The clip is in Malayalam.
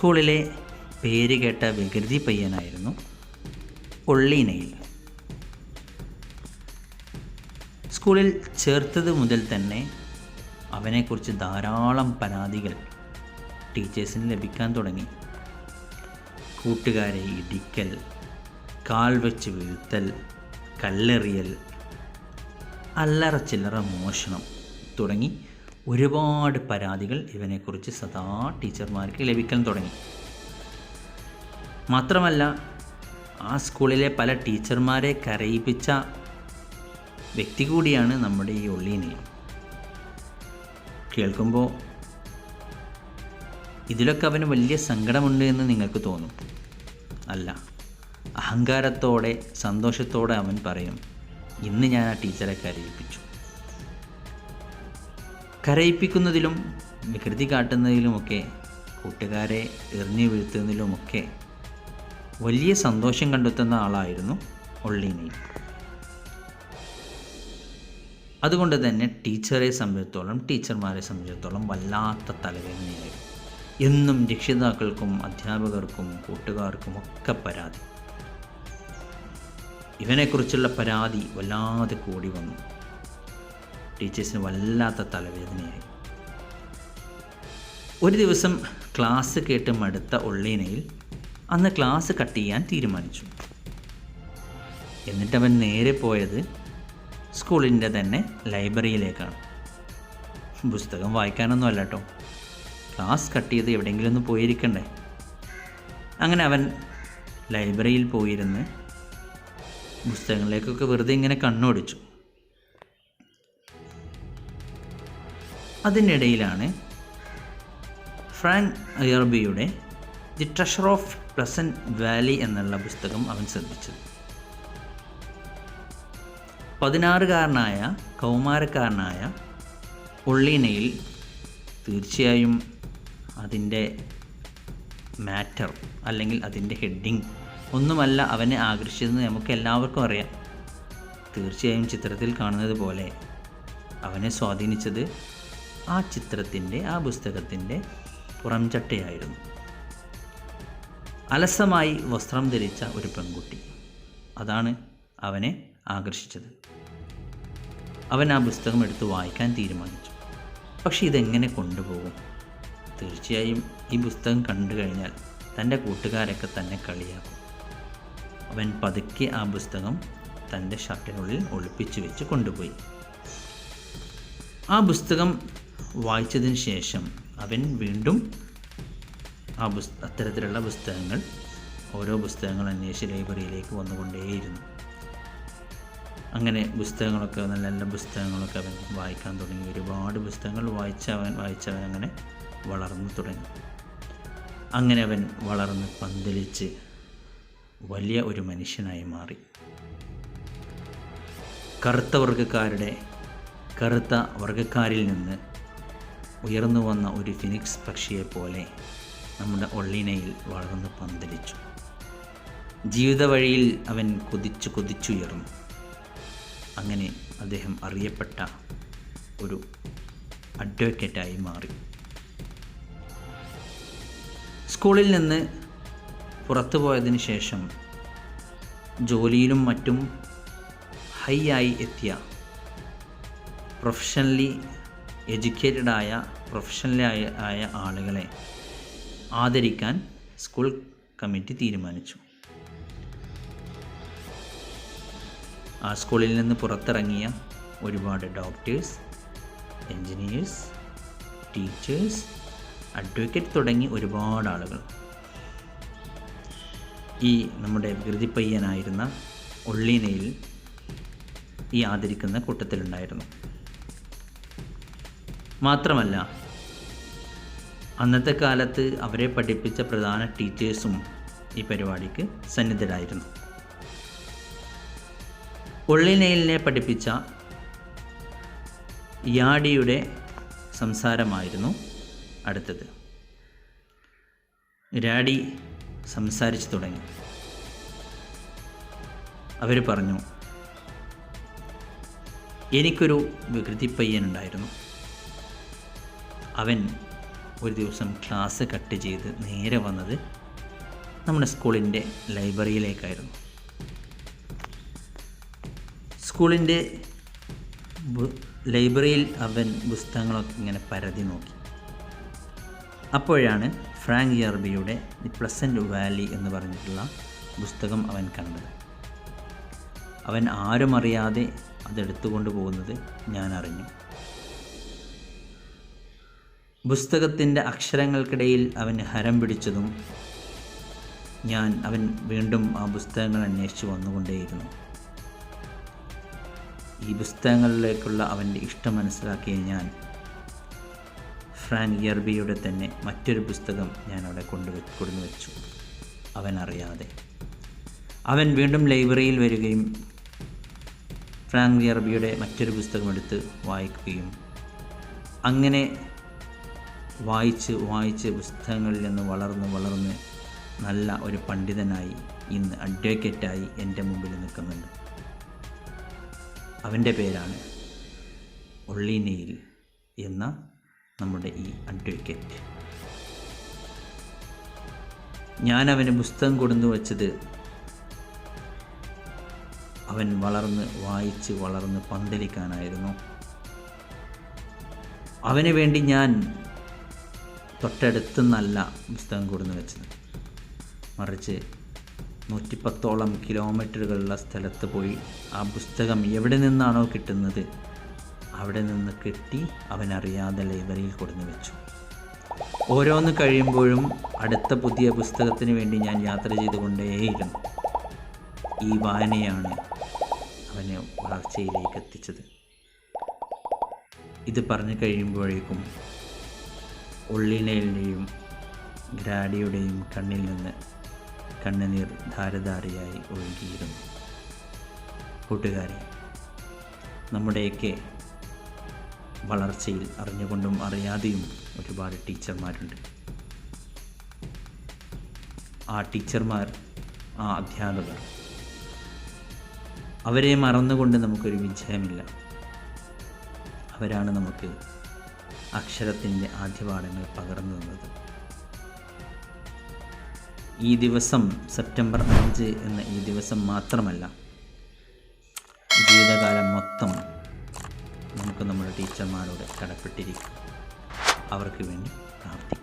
സ്കൂളിലെ പേര് കേട്ട വികൃതി പയ്യനായിരുന്നു ഒള്ളി. സ്കൂളിൽ ചേർത്തത് മുതൽ തന്നെ അവനെക്കുറിച്ച് ധാരാളം പരാതികൾ ടീച്ചേഴ്സിന് ലഭിക്കാൻ തുടങ്ങി. കൂട്ടുകാരെ ഇടിക്കൽ, കാൽ വെച്ച് വീഴ്ത്തൽ, കല്ലെറിയൽ, അല്ലറ ചില്ലറ മോഷണം തുടങ്ങി ഒരുപാട് പരാതികൾ ഇവനെക്കുറിച്ച് സദാ ടീച്ചർമാർക്ക് ലഭിക്കാൻ തുടങ്ങി. മാത്രമല്ല, ആ സ്കൂളിലെ പല ടീച്ചർമാരെ കരയിപ്പിച്ച വ്യക്തി കൂടിയാണ് നമ്മുടെ ഈ ഒള്ളി. കേൾക്കുമ്പോൾ ഇതിലൊക്കെ അവന് വലിയ സങ്കടമുണ്ട് എന്ന് നിങ്ങൾക്ക് തോന്നും. അല്ല, അഹങ്കാരത്തോടെ സന്തോഷത്തോടെ അവൻ പറയും, ഇന്ന് ഞാൻ ആ ടീച്ചറെ കരയിപ്പിച്ചു. കരയിപ്പിക്കുന്നതിലും വികൃതി കാട്ടുന്നതിലുമൊക്കെ കൂട്ടുകാരെ എറിഞ്ഞു വീഴ്ത്തുന്നതിലുമൊക്കെ വലിയ സന്തോഷം കണ്ടെത്തുന്ന ആളായിരുന്നു ഒള്ളി. അതുകൊണ്ട് തന്നെ ടീച്ചർമാരെ സംബന്ധിച്ചിടത്തോളം വല്ലാത്ത തലവേദനയായിരുന്നു. എന്നും രക്ഷിതാക്കൾക്കും അധ്യാപകർക്കും കൂട്ടുകാർക്കും ഒക്കെ പരാതി. ഇവനെക്കുറിച്ചുള്ള പരാതി വല്ലാതെ കൂടി വന്നു. ടീച്ചേഴ്സിന് വല്ലാത്ത തലവേദനയായി. ഒരു ദിവസം ക്ലാസ് കേട്ട് മടുത്ത ഒള്ളി അന്ന് ക്ലാസ് കട്ട് ചെയ്യാൻ തീരുമാനിച്ചു. എന്നിട്ടവൻ നേരെ പോയത് സ്കൂളിൻ്റെ തന്നെ ലൈബ്രറിയിലേക്കാണ്. പുസ്തകം വായിക്കാനൊന്നും അല്ല കേട്ടോ, ക്ലാസ് കട്ട് ചെയ്ത് എവിടെയെങ്കിലും ഒന്ന് പോയിരിക്കണ്ടേ. അങ്ങനെ അവൻ ലൈബ്രറിയിൽ പോയിരുന്ന് പുസ്തകങ്ങളിലേക്കൊക്കെ വെറുതെ ഇങ്ങനെ കണ്ണോടിച്ചു. അതിനിടയിലാണ് ഫ്രാങ്ക് അയർബിയുടെ the treasure of pleasant valley എന്നുള്ള പുസ്തകം അവൻ ശ്രദ്ധിച്ചത്. 16-കാരനായ കൗമാരക്കാരനായ ഒള്ളി തീർച്ചയായും അതിൻ്റെ മാറ്റർ അല്ലെങ്കിൽ അതിൻ്റെ ഹെഡിങ് ഒന്നുമല്ല അവനെ ആകർഷിച്ചതെന്ന് നമുക്ക് എല്ലാവർക്കും അറിയാം. തീർച്ചയായും ചിത്രത്തിൽ കാണുന്നത് പോലെ അവനെ സ്വാധീനിച്ചത് ആ പുസ്തകത്തിൻ്റെ പുറംചട്ടയായിരുന്നു. അലസമായി വസ്ത്രം ധരിച്ച ഒരു പെൺകുട്ടി, അതാണ് അവനെ ആകർഷിച്ചത്. അവൻ ആ പുസ്തകം എടുത്ത് വായിക്കാൻ തീരുമാനിച്ചു. പക്ഷേ ഇതെങ്ങനെ കൊണ്ടുപോകും? തീർച്ചയായും ഈ പുസ്തകം കണ്ടു കഴിഞ്ഞാൽ തൻ്റെ കൂട്ടുകാരൊക്കെ തന്നെ കളിയാക്കും. അവൻ പതുക്കെ ആ പുസ്തകം തൻ്റെ ഷർട്ടിനുള്ളിൽ ഒളിപ്പിച്ചു വെച്ച് കൊണ്ടുപോയി. ആ പുസ്തകം വായിച്ചതിന് ശേഷം അവൻ വീണ്ടും അത്തരത്തിലുള്ള ഓരോ പുസ്തകങ്ങൾ അന്വേഷിച്ച് ലൈബ്രറിയിലേക്ക് വന്നുകൊണ്ടേയിരുന്നു. അങ്ങനെ പുസ്തകങ്ങളൊക്കെ നല്ല നല്ല പുസ്തകങ്ങളൊക്കെ അവൻ വായിക്കാൻ തുടങ്ങി. ഒരുപാട് പുസ്തകങ്ങൾ വായിച്ചവൻ അങ്ങനെ വളർന്നു തുടങ്ങി. അങ്ങനെ അവൻ വളർന്ന് പന്തലിച്ച് വലിയ ഒരു മനുഷ്യനായി മാറി. കറുത്ത വർഗക്കാരിൽ നിന്ന് ഉയർന്നു വന്ന ഒരു ഫിനിക്സ് പക്ഷിയെപ്പോലെ നമ്മുടെ ഒള്ളി വളർന്ന് പന്തലിച്ചു. ജീവിത വഴിയിൽ അവൻ കുതിച്ചുയർന്നു. അങ്ങനെ അദ്ദേഹം അറിയപ്പെട്ട ഒരു അഡ്വക്കേറ്റായി മാറി. സ്കൂളിൽ നിന്ന് പുറത്തു പോയതിന് ശേഷം ജോലിയിലും മറ്റും ഹൈ ആയി എത്തിയ പ്രൊഫഷണലി ആയ ആളുകളെ ആദരിക്കാൻ സ്കൂൾ കമ്മിറ്റി തീരുമാനിച്ചു. ആ സ്കൂളിൽ നിന്ന് പുറത്തിറങ്ങിയ ഒരുപാട് ഡോക്ടേഴ്സ്, എൻജിനീയേഴ്സ്, ടീച്ചേഴ്സ്, അഡ്വക്കേറ്റ് തുടങ്ങി ഒരുപാട് ആളുകൾ ഈ നമ്മുടെ വികൃതി പയ്യനായിരുന്ന ഒള്ളി ഈ ആദരിക്കുന്ന കൂട്ടത്തിലുണ്ടായിരുന്നു. മാത്രമല്ല, അന്നത്തെ കാലത്ത് അവരെ പഠിപ്പിച്ച പ്രധാന ടീച്ചേഴ്സും ഈ പരിപാടിക്ക് സന്നിധരായിരുന്നു. ഒള്ളി പഠിപ്പിച്ച യാഡിയുടെ സംസാരമായിരുന്നു അടുത്തത്. രാഡി സംസാരിച്ചു തുടങ്ങി. അവർ പറഞ്ഞു, എനിക്കൊരു വികൃതി പയ്യനുണ്ടായിരുന്നു. അവൻ ഒരു ദിവസം ക്ലാസ് കട്ട് ചെയ്ത് നേരെ വന്നത് നമ്മുടെ സ്കൂളിൻ്റെ ലൈബ്രറിയിലേക്കായിരുന്നു. സ്കൂളിൻ്റെ ലൈബ്രറിയിൽ അവൻ പുസ്തകങ്ങളൊക്കെ ഇങ്ങനെ പരതി നോക്കി. അപ്പോഴാണ് ഫ്രാങ്ക് യർബിയുടെ ദി പ്ലസൻറ്റ് വാലി എന്ന് പറഞ്ഞിട്ടുള്ള പുസ്തകം അവൻ കണ്ടത്. അവൻ ആരും അറിയാതെ അതെടുത്തുകൊണ്ട് പോകുന്നത് ഞാൻ അറിഞ്ഞു. പുസ്തകത്തിൻ്റെ അക്ഷരങ്ങൾക്കിടയിൽ അവന് ഹരം പിടിച്ചതും അവൻ വീണ്ടും ആ പുസ്തകങ്ങൾ അന്വേഷിച്ച് വന്നുകൊണ്ടേയിരുന്നു. ഈ പുസ്തകങ്ങളിലേക്കുള്ള അവൻ്റെ ഇഷ്ടം മനസ്സിലാക്കിയ ഞാൻ ഫ്രാങ്ക് യർബിയുടെ തന്നെ മറ്റൊരു പുസ്തകം ഞാൻ അവിടെ കൊണ്ടുവന്നു വെച്ചു. അവൻ അറിയാതെ അവൻ വീണ്ടും ലൈബ്രറിയിൽ വരികയും ഫ്രാങ്ക് യർബിയുടെ മറ്റൊരു പുസ്തകം എടുത്ത് വായിക്കുകയും അങ്ങനെ വായിച്ച് പുസ്തകങ്ങളിൽ നിന്ന് വളർന്ന് നല്ല ഒരു പണ്ഡിതനായി ഇന്ന് അഡ്വക്കേറ്റായി എൻ്റെ മുമ്പിൽ നിൽക്കുന്നുണ്ട്. അവൻ്റെ പേരാണ് ഒള്ളി നെയിൽ എന്ന നമ്മുടെ ഈ അഡ്വക്കേറ്റ്. ഞാൻ അവന് പുസ്തകം കൊടുത്തു വച്ചത് അവൻ വായിച്ച് പന്തലിക്കാനായിരുന്നു. അവന് വേണ്ടി ഞാൻ തൊട്ടടുത്തുനിന്നല്ല പുസ്തകം കൊടുത്തു വെച്ചത്, മറിച്ച് 110ഓളം കിലോമീറ്ററുകളുള്ള സ്ഥലത്ത് പോയി ആ പുസ്തകം എവിടെ നിന്നാണോ കിട്ടുന്നത് അവിടെ നിന്ന് കിട്ടി അവനറിയാതെ ലൈബ്രറിയിൽ കൊടുത്തു വെച്ചു. ഓരോന്ന് കഴിയുമ്പോഴും അടുത്ത പുതിയ പുസ്തകത്തിന് വേണ്ടി ഞാൻ യാത്ര ചെയ്തുകൊണ്ടേയിരുന്നു. ഈ വായനയാണ് അവനെ വളർച്ചയിലേക്ക് എത്തിച്ചത്. ഇത് പറഞ്ഞു കഴിയുമ്പോഴേക്കും ഒള്ളിനേലിൻ്റെയും ഗ്രാഡിയുടെയും കണ്ണിൽ നിന്ന് കണ്ണുനീർ ധാരധാരയായി ഒഴുകിയിരുന്നു. കൂട്ടുകാരെ, നമ്മുടെയൊക്കെ വളർച്ചയിൽ അറിഞ്ഞുകൊണ്ടും അറിയാതെയും ഒരുപാട് ടീച്ചർമാരുണ്ട്. ആ ടീച്ചർമാർ, ആ അധ്യാപകർ, അവരെ മറന്നുകൊണ്ട് നമുക്കൊരു വിജയമില്ല. അവരാണ് നമുക്ക് അക്ഷരത്തിൻ്റെ ആദ്യപാഠങ്ങൾ പകർന്നു തന്നത്. ഈ ദിവസം സെപ്റ്റംബർ 5 എന്ന ഈ ദിവസം മാത്രമല്ല, ജീവിതകാലം മൊത്തം നമുക്ക് നമ്മുടെ ടീച്ചർമാരോട് കടപ്പെട്ടിരിക്കും. അവർക്ക് വേണ്ടി പ്രാർത്ഥിക്കാം.